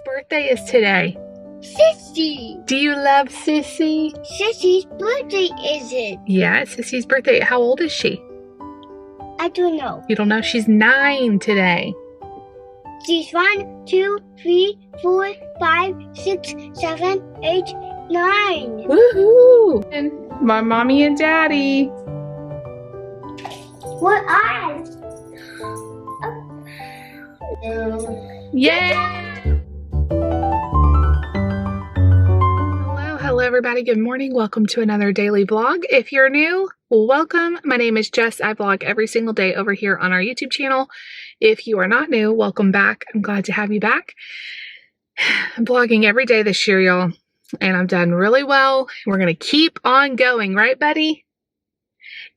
Whose birthday is today? Sissy. Do you love Sissy? Sissy's birthday is it? Yeah, it's Sissy's birthday. How old is she? I don't know. You don't know? She's 9 today. She's 1, 2, 3, 4, 5, 6, 7, 8, 9. Woohoo! And my mommy and daddy. What eyes? Yeah! Hello everybody. Good morning. Welcome to another daily vlog. If you're new, welcome. My name is Jess. I vlog every single day over here on our YouTube channel. If you are not new, welcome back. I'm glad to have you back. I'm vlogging every day this year, y'all, and I've done really well. We're going to keep on going, right, buddy?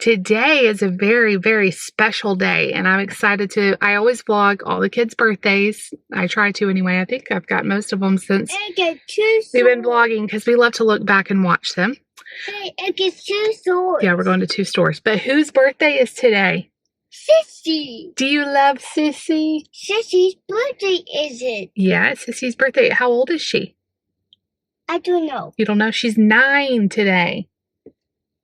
Today is a very, very special day, and I'm excited to, I always vlog all the kids' birthdays. I try to anyway. I think I've got most of them since we've been vlogging because we love to look back and watch them. Hey, it gets 2 stores. Yeah, we're going to 2 stores. But whose birthday is today? Sissy. Do you love Sissy? Sissy's birthday is it? Yeah, it's Sissy's birthday. How old is she? I don't know. You don't know? She's 9 today.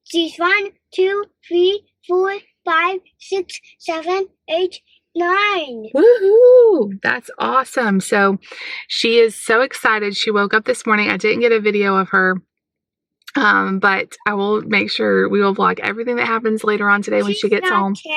She's 1, 2, 3, 4, 5, 6, 7, 8, 9. Woohoo! That's awesome. So she is so excited. She woke up this morning. I didn't get a video of her, but I will make sure we will vlog everything that happens later on today when she gets home. 10.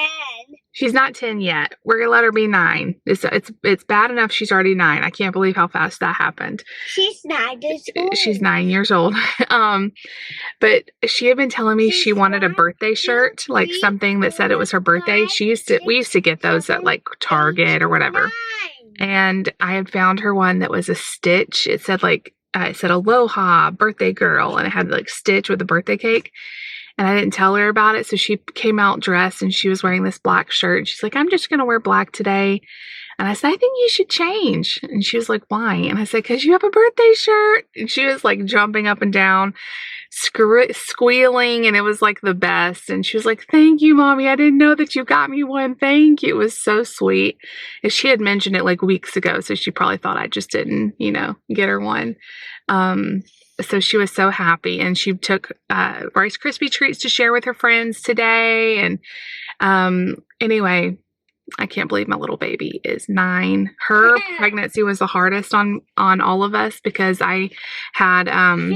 She's not 10 yet. We're going to let her be 9. It's bad enough she's already 9. I can't believe how fast that happened. She's 9 years old. She's 9 years old. But she had been telling me she wanted a birthday shirt, like something that said it was her birthday. We used to get those at like Target or whatever. And I had found her one that was a stitch. It said Aloha birthday girl, and it had like stitch with a birthday cake. And I didn't tell her about it, so she came out dressed, and she was wearing this black shirt. And she's like, I'm just going to wear black today. And I said, I think you should change. And she was like, why? And I said, because you have a birthday shirt. And she was like jumping up and down, squealing, and it was like the best. And she was like, thank you, Mommy. I didn't know that you got me one. Thank you. It was so sweet. And she had mentioned it like weeks ago, so she probably thought I just didn't, get her one. So she was so happy, and she took Rice Krispie treats to share with her friends today. And anyway, I can't believe my little baby is 9. Her pregnancy was the hardest on all of us because I had 1,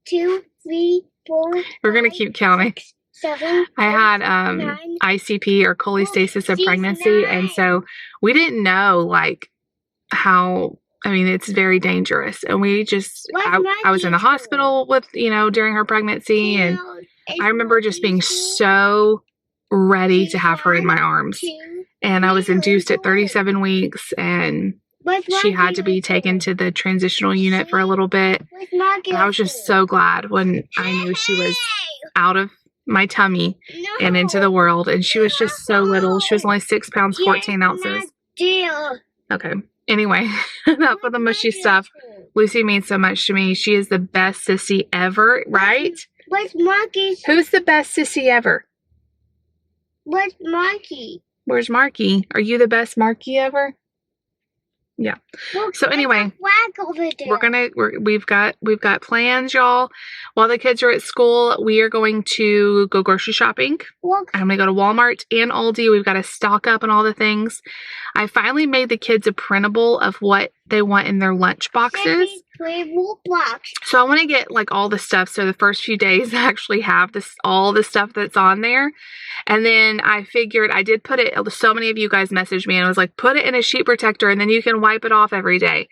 2, 3, 4. We're gonna keep counting. 7. I had 9. ICP, or cholestasis of pregnancy, 9. and so we didn't know like how. I mean, it's very dangerous. And we just, I was in the hospital with, during her pregnancy. And I remember just being so ready to have her in my arms. And I was induced at 37 weeks, and she had to be taken to the transitional unit for a little bit. And I was just so glad when I knew she was out of my tummy and into the world. And she was just so little. She was only 6 pounds, 14 ounces. Okay. Anyway, enough of the mushy stuff. Lucy means so much to me. She is the best sissy ever, right? Where's Marky? Who's the best sissy ever? Where's Marky? Where's Marky? Are you the best Marky ever? Yeah. Look, so anyway, we've got plans, y'all. While the kids are at school, we are going to go grocery shopping. Look. I'm going to go to Walmart and Aldi. We've got to stock up on all the things. I finally made the kids a printable of what they want in their lunch boxes. So I want to get like all the stuff, so the first few days I actually have all the stuff that's on there. And then I figured, I did put it, so many of you guys messaged me and I was like, put it in a sheet protector and then you can wipe it off every day.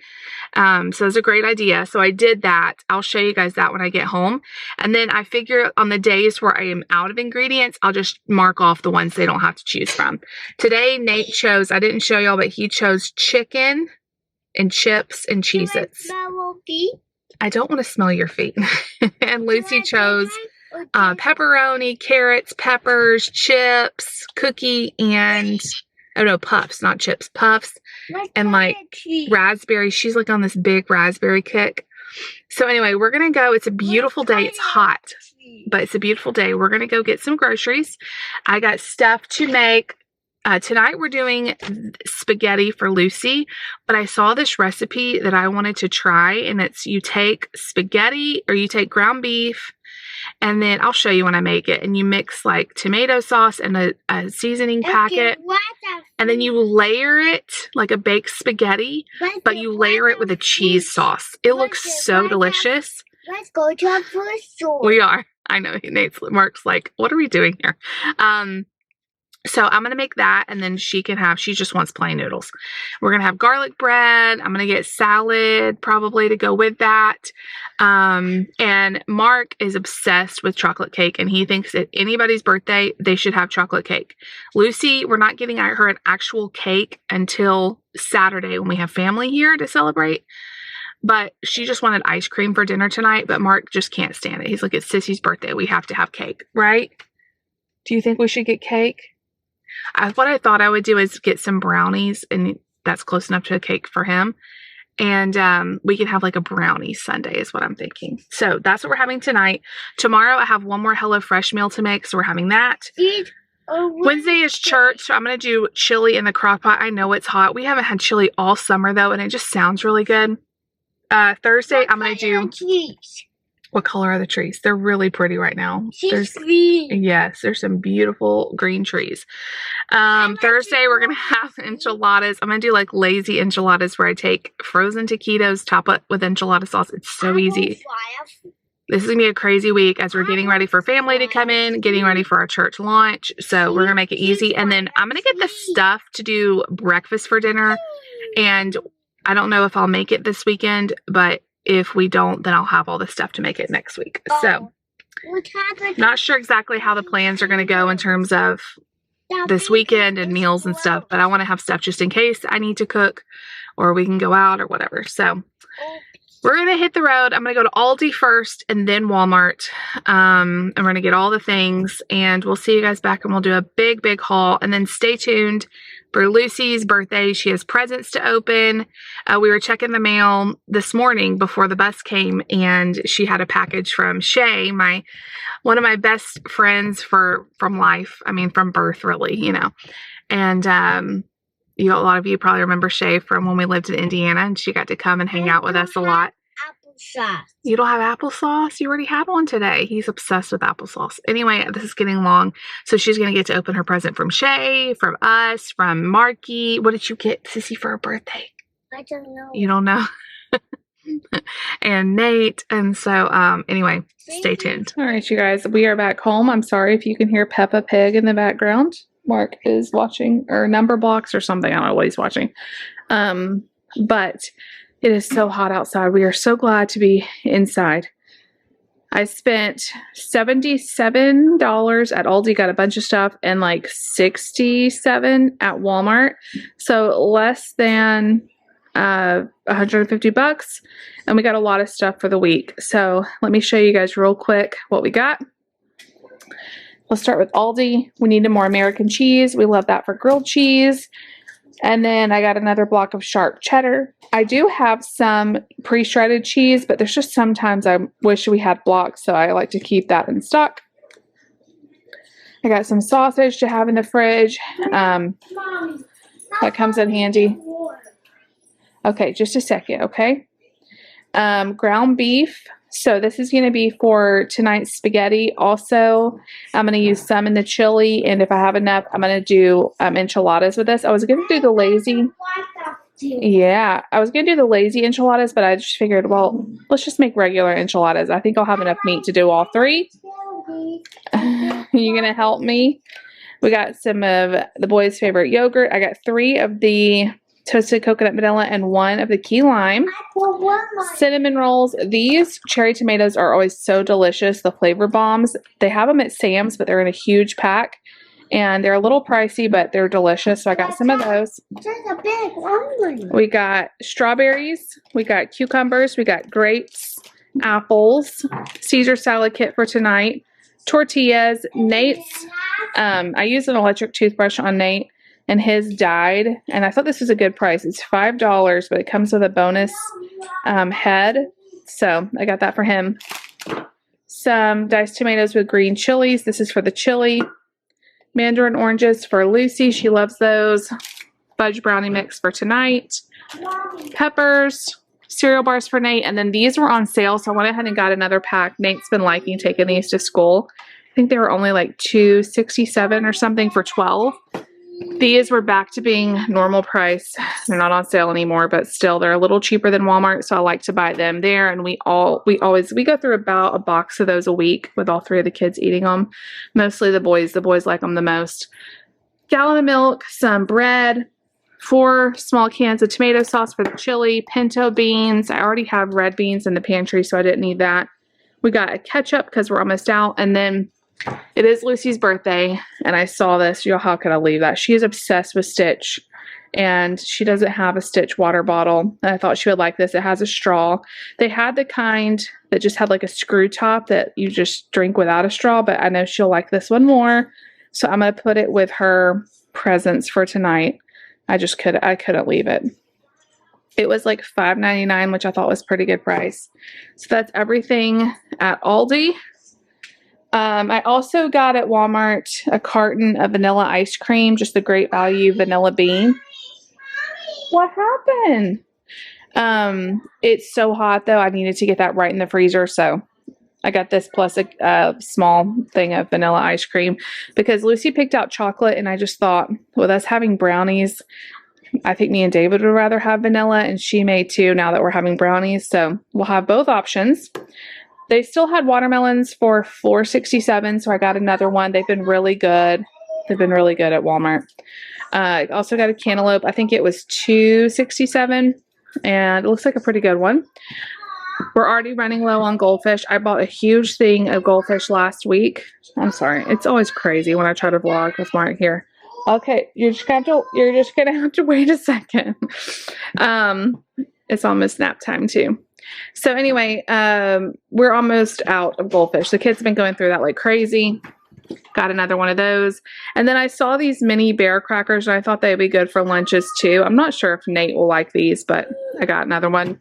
So it's a great idea. So I did that. I'll show you guys that when I get home. And then I figure on the days where I am out of ingredients, I'll just mark off the ones they don't have to choose from. Today, Nate chose, I didn't show y'all, but he chose chicken and chips and Cheez-Its. I don't want to smell your feet. And Lucy chose pepperoni, carrots, peppers, chips, cookie, and puffs, not chips, puffs, and like raspberry. She's like on this big raspberry kick. So anyway, we're gonna go. It's a beautiful day. It's hot, but it's a beautiful day. We're gonna go get some groceries. I got stuff to make tonight we're doing spaghetti for Lucy, but I saw this recipe that I wanted to try, and it's you take spaghetti or you take ground beef, and then I'll show you when I make it, and you mix like tomato sauce and a seasoning packet, and then you layer it like a baked spaghetti, but you layer it with a cheese sauce. It looks so delicious. Let's go to a food store. We are. I know. Mark's like, what are we doing here? So I'm going to make that, and then she just wants plain noodles. We're going to have garlic bread. I'm going to get salad probably to go with that. And Mark is obsessed with chocolate cake, and he thinks at anybody's birthday, they should have chocolate cake. Lucy, we're not getting her an actual cake until Saturday when we have family here to celebrate. But she just wanted ice cream for dinner tonight, but Mark just can't stand it. He's like, it's Sissy's birthday. We have to have cake, right? Do you think we should get cake? What I thought I would do is get some brownies, and that's close enough to a cake for him. And we can have like a brownie sundae is what I'm thinking. So that's what we're having tonight. Tomorrow I have one more HelloFresh meal to make, so we're having that. Wednesday is church, so I'm going to do chili in the crock pot. I know it's hot. We haven't had chili all summer, though, and it just sounds really good. Thursday, I'm going to do... What color are the trees? They're really pretty right now. She's green. Yes, there's some beautiful green trees. Thursday, we're going to have enchiladas. I'm going to do like lazy enchiladas where I take frozen taquitos, top it with enchilada sauce. It's so easy. This is going to be a crazy week as we're getting ready for family to come in, getting ready for our church lunch. So we're going to make it easy. And then I'm going to get the stuff to do breakfast for dinner. And I don't know if I'll make it this weekend, but if we don't, then I'll have all the stuff to make it next week. So, not sure exactly how the plans are going to go in terms of this weekend and meals and stuff, but I want to have stuff just in case I need to cook or we can go out or whatever. So, we're going to hit the road. I'm going to go to Aldi first and then Walmart. And we're going to get all the things, and we'll see you guys back, and we'll do a big, big haul. And then stay tuned for Lucy's birthday. She has presents to open. We were checking the mail this morning before the bus came, and she had a package from Shay, one of my best friends from life. I mean, from birth, really, you know. And a lot of you probably remember Shay from when we lived in Indiana, and she got to come and hang out with us a lot. Applesauce. You don't have applesauce? You already had one today. He's obsessed with applesauce. Anyway, this is getting long. So she's going to get to open her present from Shay, from us, from Marky. What did you get Sissy for her birthday? I don't know. You don't know? And Nate. And so, anyway, stay tuned. All right, you guys, we are back home. I'm sorry if you can hear Peppa Pig in the background. Mark is watching, or number blocks or something. I don't know what he's watching. But it is so hot outside. We are so glad to be inside. I spent $77 at Aldi, got a bunch of stuff, and like $67 at Walmart. So less than $150, and we got a lot of stuff for the week. So let me show you guys real quick what we got. Let's start with Aldi. We needed more American cheese. We love that for grilled cheese. And then I got another block of sharp cheddar. I do have some pre-shredded cheese, but there's just sometimes I wish we had blocks, so I like to keep that in stock. I got some sausage to have in the fridge. That comes in handy. Okay, just a second, okay? Ground beef. So this is going to be for tonight's spaghetti. Also, I'm going to use some in the chili, and if I have enough, I'm going to do enchiladas with this. I was going to do the lazy. Yeah, I was going to do the lazy enchiladas, but I just figured, well, let's just make regular enchiladas. I think I'll have enough meat to do all three. You going to help me? We got some of the boys' favorite yogurt. I got 3 of the toasted coconut vanilla and 1 of the key lime. Cinnamon rolls. These cherry tomatoes are always so delicious. The flavor bombs. They have them at Sam's, but they're in a huge pack. And they're a little pricey, but they're delicious. So I got some of those. We got strawberries. We got cucumbers. We got grapes, apples, Caesar salad kit for tonight, tortillas, Nate's. I used an electric toothbrush on Nate, and his died, and I thought this was a good price. It's $5, but it comes with a bonus head, so I got that for him. Some diced tomatoes with green chilies. This is for the chili. Mandarin oranges for Lucy. She loves those. Fudge brownie mix for tonight. Peppers. Cereal bars for Nate. And then these were on sale, so I went ahead and got another pack. Nate's been liking taking these to school. I think they were only like $2.67 or something for 12. These were back to being normal price. They're not on sale anymore, but still they're a little cheaper than Walmart, so I like to buy them there. And we go through about a box of those a week with all three of the kids eating them. Mostly the boys. The boys like them the most. Gallon of milk, some bread, 4 small cans of tomato sauce for the chili, pinto beans. I already have red beans in the pantry, so I didn't need that. We got a ketchup because we're almost out, and then it is Lucy's birthday, and I saw this. Y'all, how could I leave that? She is obsessed with Stitch, and she doesn't have a Stitch water bottle. And I thought she would like this. It has a straw. They had the kind that just had like a screw top that you just drink without a straw, but I know she'll like this one more. So I'm going to put it with her presents for tonight. I couldn't leave it. It was like $5.99, which I thought was pretty good price. So that's everything at Aldi. I also got at Walmart a carton of vanilla ice cream, just the Great Value vanilla bean. What happened? It's so hot though. I needed to get that right in the freezer, so I got this plus a small thing of vanilla ice cream because Lucy picked out chocolate, and I just thought, with us having brownies, I think me and David would rather have vanilla, and she may too now that we're having brownies, so we'll have both options. They still had watermelons for $4.67, so I got another one. They've been really good. They've been really good at Walmart. I also got a cantaloupe. I think it was $2.67, and it looks like a pretty good one. We're already running low on goldfish. I bought a huge thing of goldfish last week. I'm sorry. It's always crazy when I try to vlog with Mark here. Okay, you're just gonna have to wait a second. It's almost nap time too. So anyway, we're almost out of goldfish. The kids have been going through that like crazy. Got another one of those. And then I saw these mini bear crackers, and I thought they'd be good for lunches too. I'm not sure if Nate will like these, but I got another one.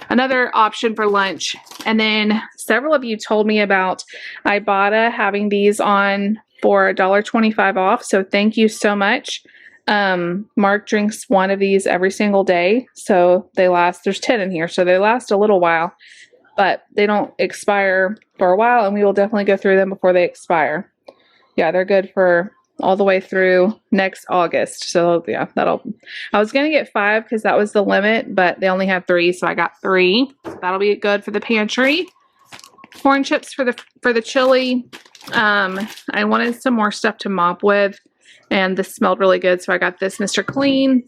Another option for lunch. And then several of you told me about Ibotta having these on for $1.25 off. So thank you so much. Mark drinks one of these every single day. So they last, there's 10 in here. So they last a little while, but they don't expire for a while. And we will definitely go through them before they expire. Yeah, they're good for all the way through next August. So yeah, I was going to get 5 because that was the limit, but they only have 3. So I got 3. So that'll be good for the pantry. Corn chips for the chili. I wanted some more stuff to mop with, and this smelled really good. So I got this Mr. Clean.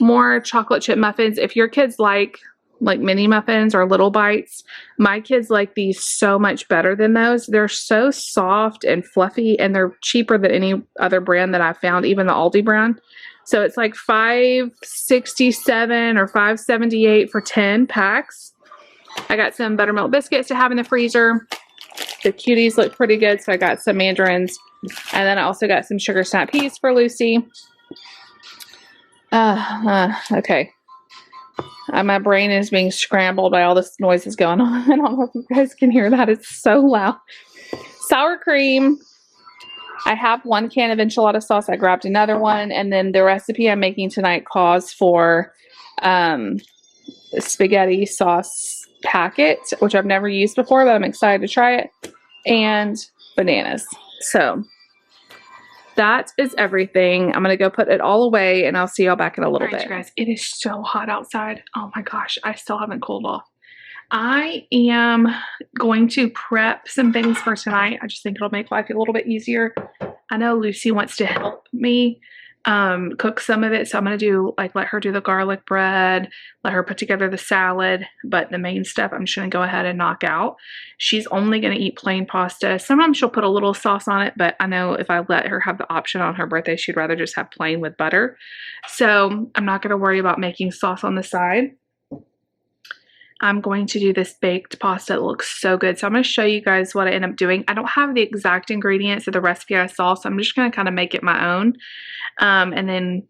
More chocolate chip muffins. If your kids like mini muffins or little bites, my kids like these so much better than those. They're so soft and fluffy, and they're cheaper than any other brand that I've found, even the Aldi brand. So it's like $5.67 or $5.78 for 10 packs. I got some buttermilk biscuits to have in the freezer. The cuties look pretty good, so I got some mandarins. And then I also got some sugar snap peas for Lucy. Okay. My brain is being scrambled by all this noises going on. I don't know if you guys can hear that. It's so loud. Sour cream. I have 1 can of enchilada sauce. I grabbed another one. And then the recipe I'm making tonight calls for spaghetti sauce packet, which I've never used before, but I'm excited to try it. And bananas. So that is everything. I'm going to go put it all away, and I'll see y'all back in a little bit. You guys, it is so hot outside. Oh my gosh, I still haven't cooled off. I am going to prep some things for tonight. I just think it'll make life a little bit easier. I know Lucy wants to help me cook some of it, so I'm going to do, let her do the garlic bread, let her put together the salad, but the main stuff I'm just going to go ahead and knock out. She's only going to eat plain pasta. Sometimes she'll put a little sauce on it, but I know if I let her have the option on her birthday, she'd rather just have plain with butter. So I'm not going to worry about making sauce on the side. I'm going to do this baked pasta. It looks so good. So I'm going to show you guys what I end up doing. I don't have the exact ingredients of the recipe I saw, so I'm just going to kind of make it my own. And then,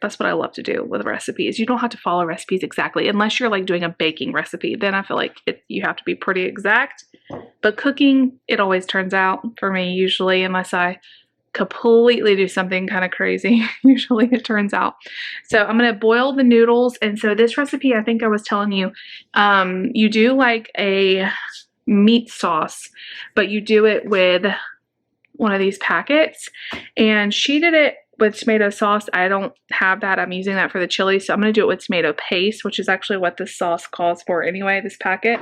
that's what I love to do with recipes. You don't have to follow recipes exactly unless you're doing a baking recipe. Then I feel like you have to be pretty exact. But cooking, it always turns out for me usually, unless I completely do something kind of crazy. Usually it turns out. So I'm going to boil the noodles. And so this recipe, I think I was telling you, you do like a meat sauce, but you do it with one of these packets. And she did it with tomato sauce. I don't have that. I'm using that for the chili. So I'm going to do it with tomato paste, which is actually what this sauce calls for anyway, this packet.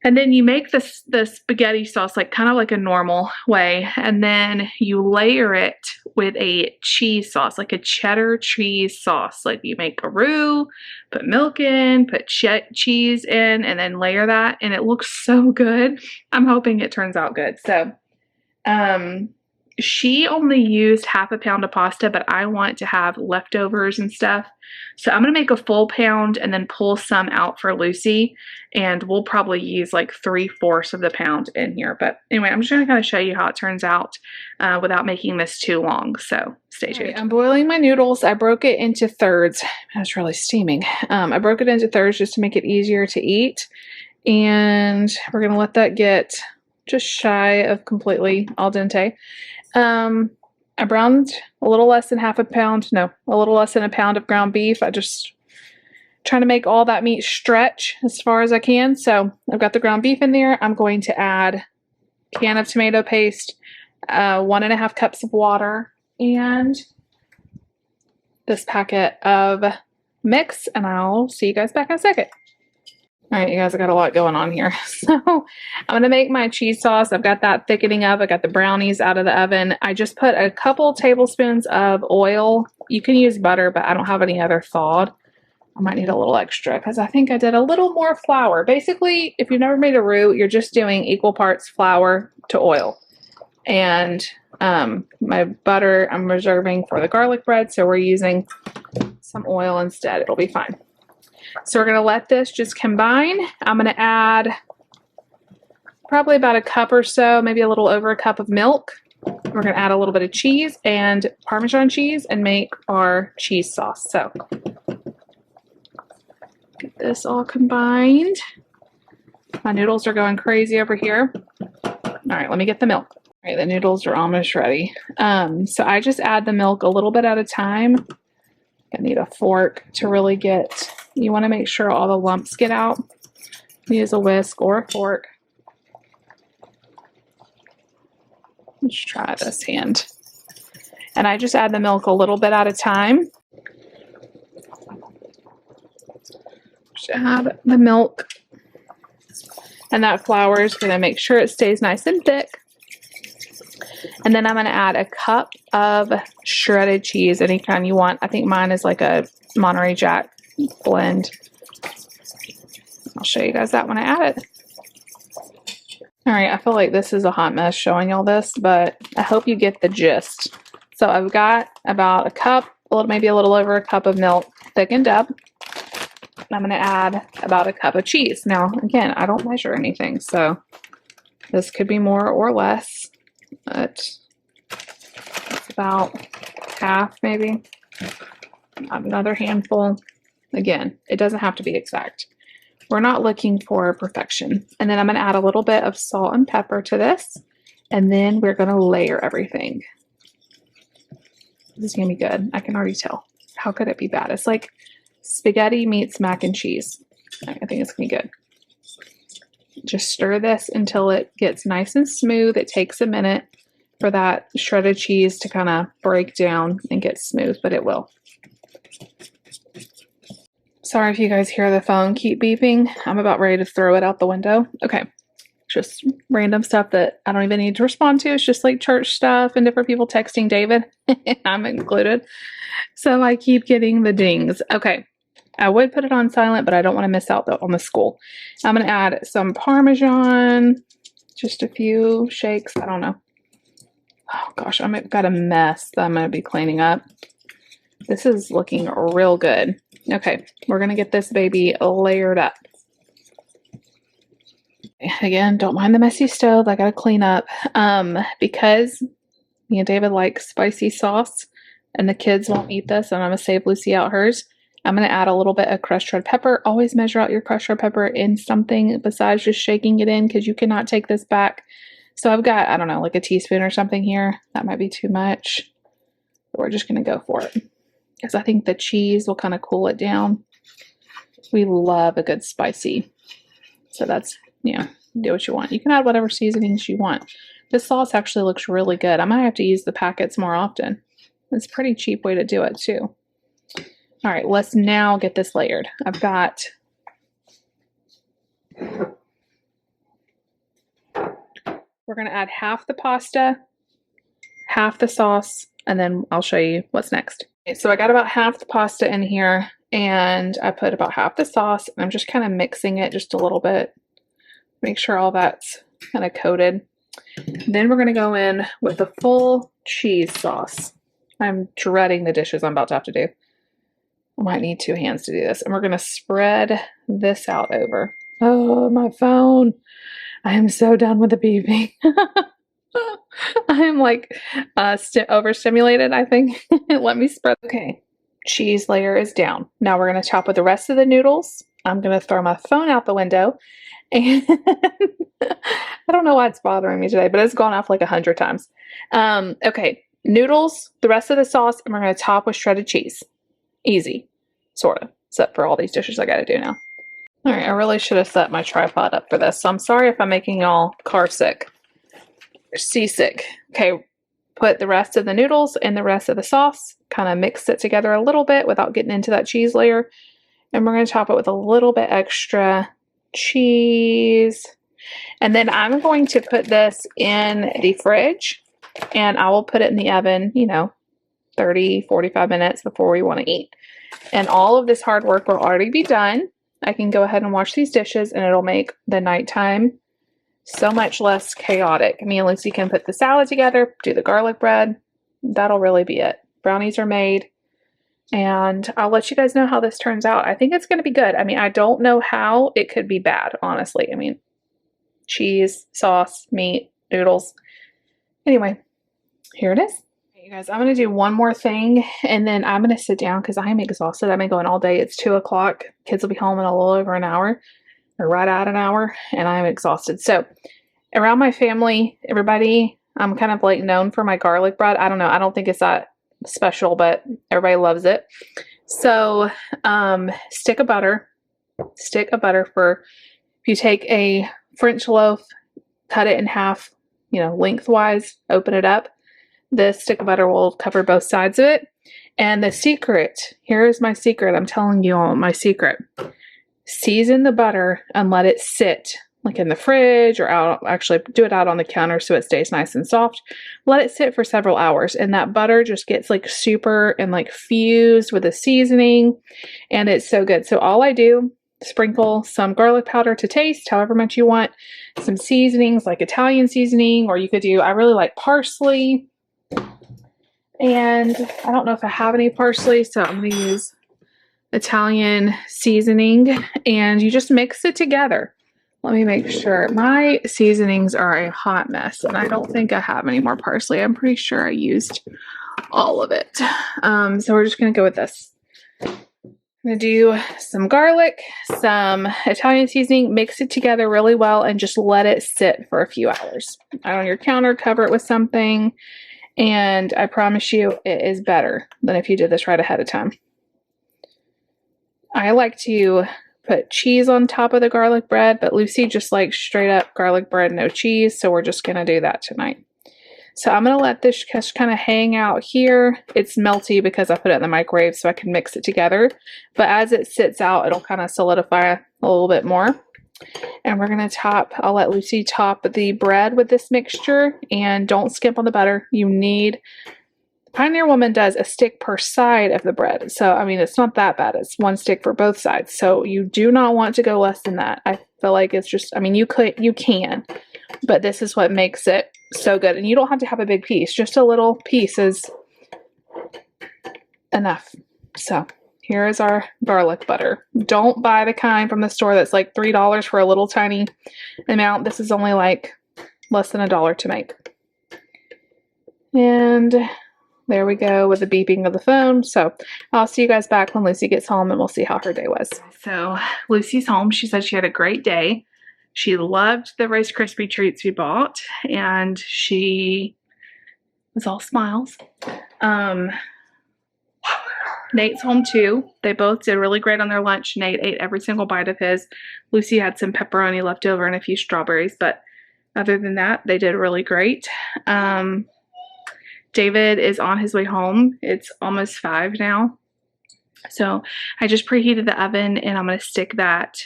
And then you make the spaghetti sauce like kind of like a normal way, and then you layer it with a cheese sauce, like a cheddar cheese sauce. Like you make a roux, put milk in, put cheese in, and then layer that, and it looks so good. I'm hoping it turns out good. So, she only used half a pound of pasta, but I want to have leftovers and stuff. So I'm going to make a full pound and then pull some out for Lucy. And we'll probably use like 3/4 of the pound in here. But anyway, I'm just going to kind of show you how it turns out without making this too long. So stay tuned. Right, I'm boiling my noodles. I broke it into thirds. That's really steaming. I broke it into thirds just to make it easier to eat. And we're going to let that get just shy of completely al dente. I browned a little less than a little less than a pound of ground beef. I just trying to make all that meat stretch as far as I can. So I've got the ground beef in there. I'm going to add a can of tomato paste, 1.5 cups of water, and this packet of mix, and I'll see you guys back in a second. All right, you guys, I got a lot going on here. So I'm going to make my cheese sauce. I've got that thickening up. I got the brownies out of the oven. I just put a couple tablespoons of oil. You can use butter, but I don't have any other thawed. I might need a little extra because I think I did a little more flour. Basically, if you've never made a roux, you're just doing equal parts flour to oil. And my butter I'm reserving for the garlic bread, so we're using some oil instead. It'll be fine. So we're going to let this just combine. I'm going to add probably about a cup or so, maybe a little over a cup of milk. We're going to add a little bit of cheese and Parmesan cheese and make our cheese sauce. So get this all combined. My noodles are going crazy over here. All right, let me get the milk. All right, the noodles are almost ready. So I just add the milk a little bit at a time. I need a fork to really get, you want to make sure all the lumps get out. Use a whisk or a fork. Let's try this hand. And I just add the milk a little bit at a time. Just add the milk. And that flour is going to make sure it stays nice and thick. And then I'm going to add a cup of shredded cheese, any kind you want. I think mine is like a Monterey Jack blend. I'll show you guys that when I add it. All right, I feel like this is a hot mess showing y'all this, but I hope you get the gist. So I've got about a cup, maybe a little over a cup of milk thickened up. I'm going to add about a cup of cheese. Now, again, I don't measure anything, so this could be more or less, but it's about half maybe. Another handful. Again, it doesn't have to be exact. We're not looking for perfection. And then I'm going to add a little bit of salt and pepper to this, and then we're going to layer everything. This is going to be good. I can already tell. How could it be bad? It's like spaghetti meets mac and cheese. I think it's going to be good. Just stir this until it gets nice and smooth. It takes a minute for that shredded cheese to kind of break down and get smooth, but it will. Sorry if you guys hear the phone keep beeping. I'm about ready to throw it out the window. Okay. Just random stuff that I don't even need to respond to. It's just like church stuff and different people texting David. I'm included. So I keep getting the dings. Okay. I would put it on silent, but I don't want to miss out on the school. I'm going to add some Parmesan. Just a few shakes. I don't know. Oh gosh, I've got a mess that I'm going to be cleaning up. This is looking real good. Okay, we're going to get this baby layered up. Again, don't mind the messy stove. I got to clean up. Because me and David like spicy sauce and the kids won't eat this, and I'm going to save Lucy out hers. I'm going to add a little bit of crushed red pepper. Always measure out your crushed red pepper in something besides just shaking it in, because you cannot take this back So I've got, I don't know, like a teaspoon or something here. That might be too much. But we're just going to go for it because I think the cheese will kind of cool it down. We love a good spicy. So that's, do what you want. You can add whatever seasonings you want. This sauce actually looks really good. I might have to use the packets more often. It's a pretty cheap way to do it too. All right, let's now get this layered. I've got we're going to add half the pasta, half the sauce, and then I'll show you what's next. Okay, so I got about half the pasta in here, and I put about half the sauce, and I'm just kind of mixing it just a little bit. Make sure all that's kind of coated. Then we're going to go in with the full cheese sauce. I'm dreading the dishes I'm about to have to do. I might need 2 hands to do this. And we're going to spread this out over. Oh, my phone. I am so done with the beeping. I am like overstimulated, I think. Let me spread. Okay, cheese layer is down. Now we're going to chop with the rest of the noodles. I'm going to throw my phone out the window. And I don't know why it's bothering me today, but it's gone off like 100 times. Okay, noodles, the rest of the sauce, and we're going to top with shredded cheese. Easy, sort of, except for all these dishes I got to do now. All right, I really should have set my tripod up for this, so I'm sorry if I'm making y'all car sick or seasick. Okay, put the rest of the noodles and the rest of the sauce, kind of mix it together a little bit without getting into that cheese layer, and we're going to top it with a little bit extra cheese. And then I'm going to put this in the fridge, and I will put it in the oven, 30, 45 minutes before we want to eat. And all of this hard work will already be done. I can go ahead and wash these dishes, and it'll make the nighttime so much less chaotic. Me and Lucy can put the salad together, do the garlic bread. That'll really be it. Brownies are made, and I'll let you guys know how this turns out. I think it's going to be good. I mean, I don't know how it could be bad, honestly. I mean, cheese, sauce, meat, noodles. Anyway, here it is. You guys, I'm going to do one more thing, and then I'm going to sit down because I'm exhausted. I've been going all day. It's 2 o'clock. Kids will be home in a little over an hour, or right at an hour, and I'm exhausted. So around my family, everybody, I'm kind of like known for my garlic bread. I don't know. I don't think it's that special, but everybody loves it. So stick of butter for, if you take a French loaf, cut it in half, lengthwise, open it up. This stick of butter will cover both sides of it. And the secret, here's my secret. I'm telling you all my secret. Season the butter and let it sit like in the fridge or out. Actually, do it out on the counter so it stays nice and soft. Let it sit for several hours, and that butter just gets like super and like fused with the seasoning, and it's so good. So all I do, sprinkle some garlic powder to taste, however much you want, some seasonings like Italian seasoning, or you could do, I really like parsley. And I don't know if I have any parsley, so I'm going to use Italian seasoning, and you just mix it together. Let me make sure. My seasonings are a hot mess, and I don't think I have any more parsley. I'm pretty sure I used all of it. So we're just going to go with this. I'm going to do some garlic, some Italian seasoning, mix it together really well, and just let it sit for a few hours. Out on your counter, cover it with something. And I promise you, it is better than if you did this right ahead of time. I like to put cheese on top of the garlic bread, but Lucy just likes straight up garlic bread, no cheese. So we're just going to do that tonight. So I'm going to let this just kind of hang out here. It's melty because I put it in the microwave so I can mix it together. But as it sits out, it'll kind of solidify a little bit more. And we're going to I'll let Lucy top the bread with this mixture, and don't skimp on the butter. You need, Pioneer Woman does a stick per side of the bread. So, I mean, it's not that bad. It's 1 stick for both sides. So you do not want to go less than that. I feel like it's just, I mean, you can, but this is what makes it so good. And you don't have to have a big piece. Just a little piece is enough. So here is our garlic butter. Don't buy the kind from the store that's like $3 for a little tiny amount. This is only like less than $1 to make. And there we go with the beeping of the phone. So I'll see you guys back when Lucy gets home, and we'll see how her day was. So Lucy's home. She said she had a great day. She loved the Rice Krispie treats we bought, and she was all smiles. Nate's home too. They both did really great on their lunch. Nate ate every single bite of his. Lucy had some pepperoni left over and a few strawberries, but other than that, they did really great. David is on his way home. It's almost 5 now. So I just preheated the oven, and I'm going to stick that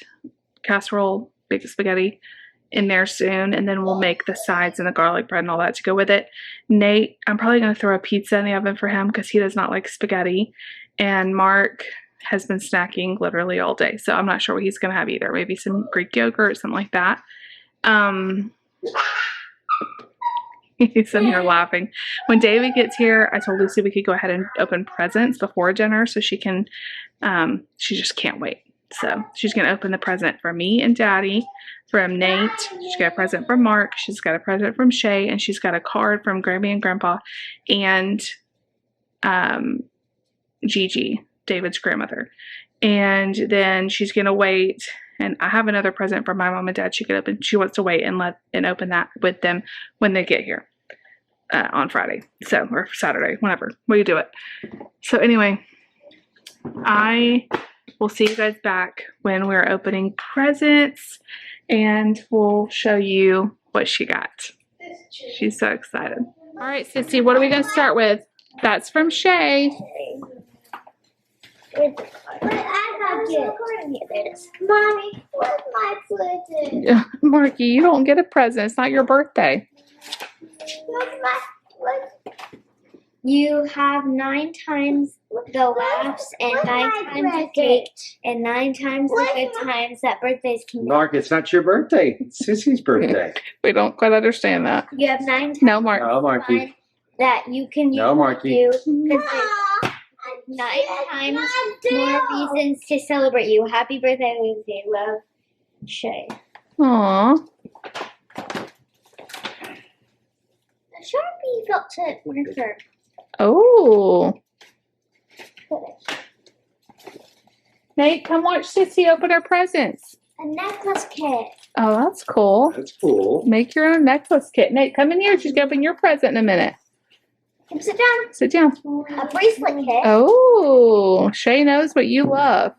casserole, big spaghetti, in there soon, and then we'll make the sides and the garlic bread and all that to go with it. Nate, I'm probably going to throw a pizza in the oven for him because he does not like spaghetti. And Mark has been snacking literally all day, so I'm not sure what he's going to have either. Maybe some Greek yogurt, something like that. He's in here laughing. When David gets here, I told Lucy we could go ahead and open presents before dinner so she can, she just can't wait. So she's going to open the present for me and Daddy, from Nate. She's got a present from Mark. She's got a present from Shay, and she's got a card from Grammy and Grandpa and Gigi, David's grandmother. And then she's going to wait. And I have another present for my mom and dad she could open. She wants to wait and open that with them when they get here on Friday. So, or Saturday, whenever we do it. So anyway, I will see you guys back when we're opening presents, and we'll show you what she got. She's so excited. All right, Sissy, what are we going to start with? That's from Shay. Mommy, where's my present? Marky, you don't get a present. It's not your birthday. You have 9 times the laughs and 9 times the cake and 9 times the good times that birthdays can be. Mark, it's not your birthday. It's Sissy's birthday. We don't quite understand that. You have 9 times No, Mark. No, Marky. that you can use No, Marky. because there's 9 times more reasons to celebrate you. Happy birthday, Lindsay. Love, Shay. Aww. A Sharpie felt tip marker. Oh. Nate, come watch Sissy open her presents. A necklace kit. Oh, that's cool. That's cool. Make your own necklace kit. Nate, come in here. She's going to open your present in a minute. Come sit down. Sit down. A bracelet kit. Oh, Shay knows what you love.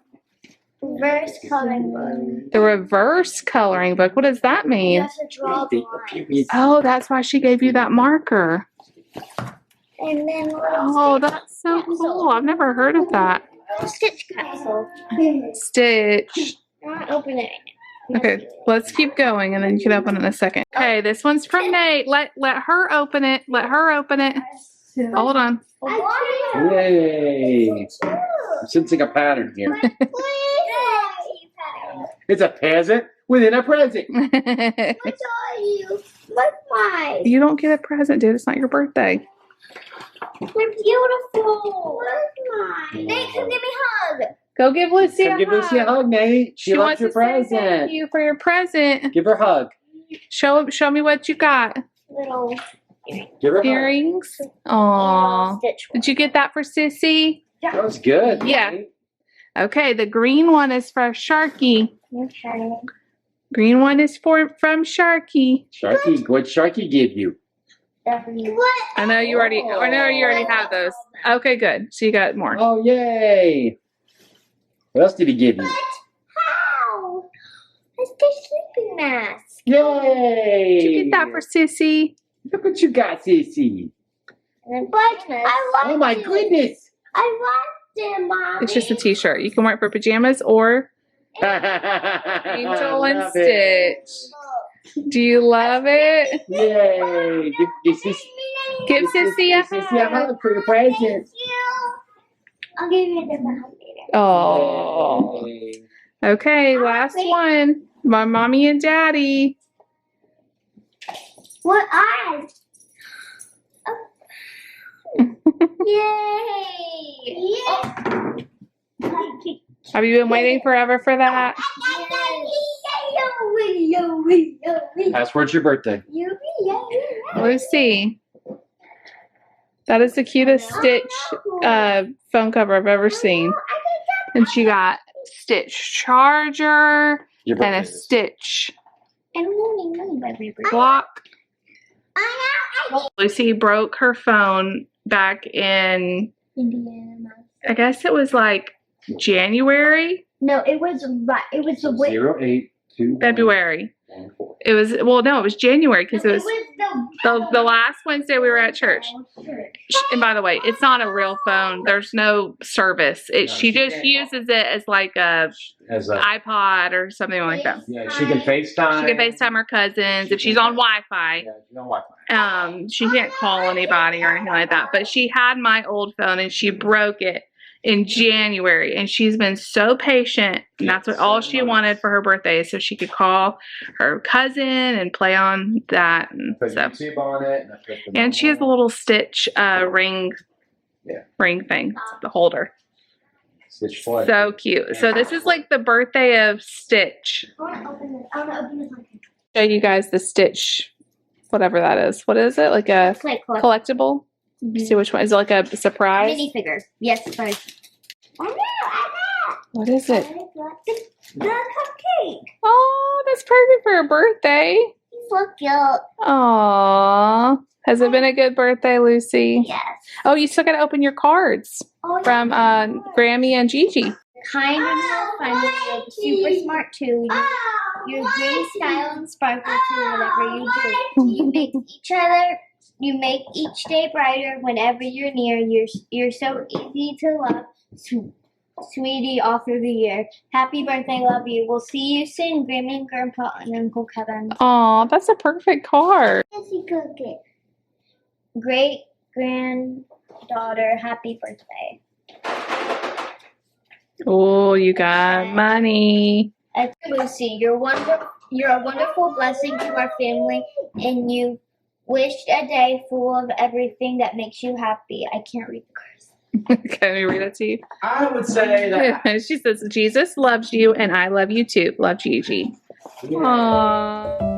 Reverse coloring book. The reverse coloring book. What does that You mean? have to draw the lines. Oh, that's why she gave you that marker. And then Oh, that's so cool. I've never heard of that. stitch capsule. Stitch. Not open it. Okay, let's keep going, and then you can open it in a second. Okay, this one's from Nate. Let her open it. Let her open it. Hold on. Yay. I'm sensing a pattern here. It's a present within a present. What are you? What's mine? You don't get a present, dude. It's not your birthday. They're beautiful. Where's mine? Nate, come give me a hug. Go give Lucy a hug. Give Lucy a hug, Nate. She wants loves your to say thank present. you for your present. Give her a hug. Show me what you got. Little Give her a hug. Earrings. Aww. stitch. Did you get that for Sissy? That was good. Yeah. Nate. Okay, the green one is for Sharky. Okay. Green one is from Sharky. Sharky, what Sharky give you? What? I know you already have those. Okay, good. So you got more. Oh, yay. What else did he give you? How? It's the sleeping mask. Yay. Did you get that for Sissy? Look what you got, Sissy. And I want Oh, my goodness. I want them, Mommy. It's just a t-shirt. You can wear it for pajamas or Angel and Stitch. Do you love it? Yay. Give Sissy a hug. hug for your present. Thank you. I'll give you the hug later. Oh. Yay. Okay, last one. My mommy and daddy. What eyes? Yay! Have you been waiting forever for that? Password's your birthday. Lucy. That is the cutest Stitch phone cover I've ever seen. And she got Stitch charger Your and a birthday is- Stitch Block. Lucy broke her phone back in, I guess it was like January. No, it was right. It was the 0821. February. It was, well, no, it was January because it was the last Wednesday we were at church. And by the way, it's not a real phone. There's no service. She just uses it as like a iPod or something like that. Yeah, she can FaceTime. She can FaceTime her cousins if she's on Wi-Fi. Yeah, she's on Wi-Fi. She can't call anybody or anything like that. But she had my old phone and she broke it in January, and she's been so patient, and that's what all she wanted for her birthday, so she could call her cousin and play on that and stuff. YouTube on it, and she has a little Stitch ring thing, the holder. Stitch Play. So cute. So this is like the birthday of Stitch. I want to open this one. Show you guys the Stitch, whatever that is. What is it? Like a collectible? See which one. Is it like a surprise? Minifigure. Yes, surprise. I know. What is it? The cupcake. Oh, that's perfect for her birthday. So cute. Aww. Has it been a good birthday, Lucy? Yes. Oh, you still got to open your cards from Grammy and Gigi. Kind and funny, you're super smart too. You're really style and sparkle too, whatever you do. You make each day brighter whenever you're near. You're so easy to love, sweetie, all through the year. Happy birthday, love you. We'll see you soon, Grammy and Grandpa and Uncle Kevin. Aw, that's a perfect card. Great granddaughter, happy birthday. Oh, you got money. Lucy, you're a wonderful blessing to our family, and you wished a day full of everything that makes you happy. I can't read the cards. Can we read it to you? I would say that. She says, Jesus loves you and I love you too. Love, Gigi. Yeah. Aww.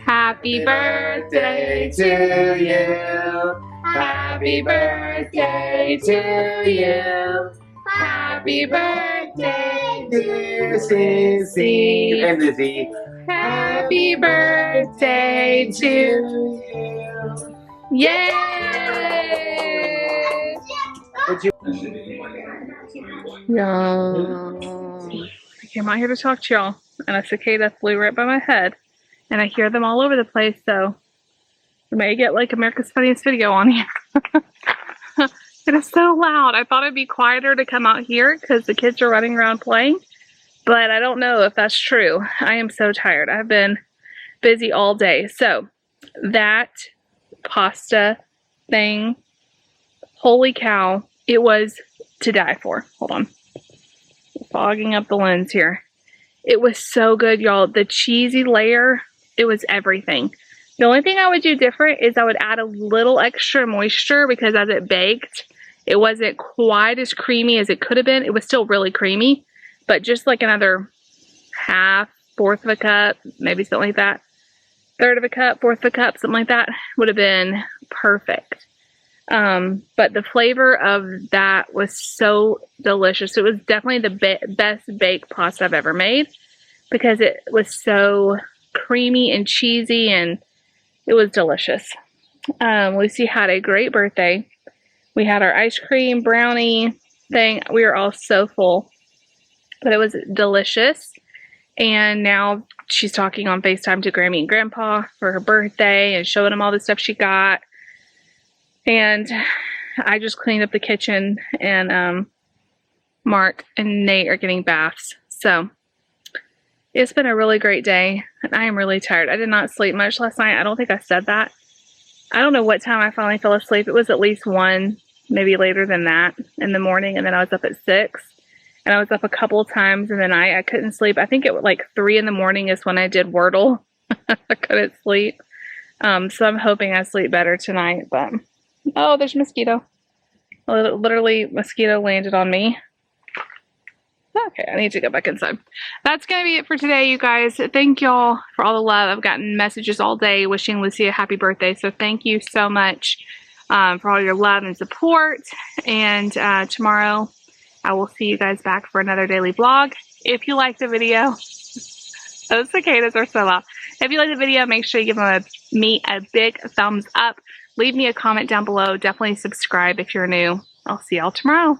Happy birthday to you. Happy birthday to you. Happy birthday, dear Sissy. And Lizzie. Happy birthday to you. Yay! I came out here to talk to y'all, and a cicada flew right by my head. And I hear them all over the place, so we may get like America's Funniest Video on here. It is so loud. I thought it'd be quieter to come out here because the kids are running around playing, but I don't know if that's true. I am so tired. I've been busy all day. So that pasta thing, holy cow, it was to die for. Hold on. Fogging up the lens here. It was so good, y'all. The cheesy layer, it was everything. The only thing I would do different is I would add a little extra moisture because as it baked, it wasn't quite as creamy as it could have been. It was still really creamy, but just like another half, fourth of a cup, maybe something like that. Third of a cup, fourth of a cup, something like that would have been perfect. But the flavor of that was so delicious. It was definitely the best baked pasta I've ever made because it was so creamy and cheesy and it was delicious. Lucy had a great birthday. We had our ice cream brownie thing. We were all so full, but it was delicious. And now she's talking on FaceTime to Grammy and Grandpa for her birthday and showing them all the stuff she got. And I just cleaned up the kitchen, and Mark and Nate are getting baths. So it's been a really great day, and I am really tired. I did not sleep much last night. I don't think I said that. I don't know what time I finally fell asleep. It was at least 1, maybe later than that in the morning, and then I was up at 6. and I was up a couple of times in the night. I couldn't sleep. I think it was like 3 in the morning is when I did Wordle. I couldn't sleep. So I'm hoping I sleep better tonight, but oh, there's a mosquito. Literally, mosquito landed on me. Okay, I need to go back inside. That's going to be it for today, you guys. Thank y'all for all the love. I've gotten messages all day wishing Lucy a happy birthday, so thank you so much for all your love and support. And tomorrow, I will see you guys back for another daily vlog. If you like the video, those cicadas are so loud. If you like the video, make sure you give me a big thumbs up. Leave me a comment down below. Definitely subscribe if you're new. I'll see y'all tomorrow.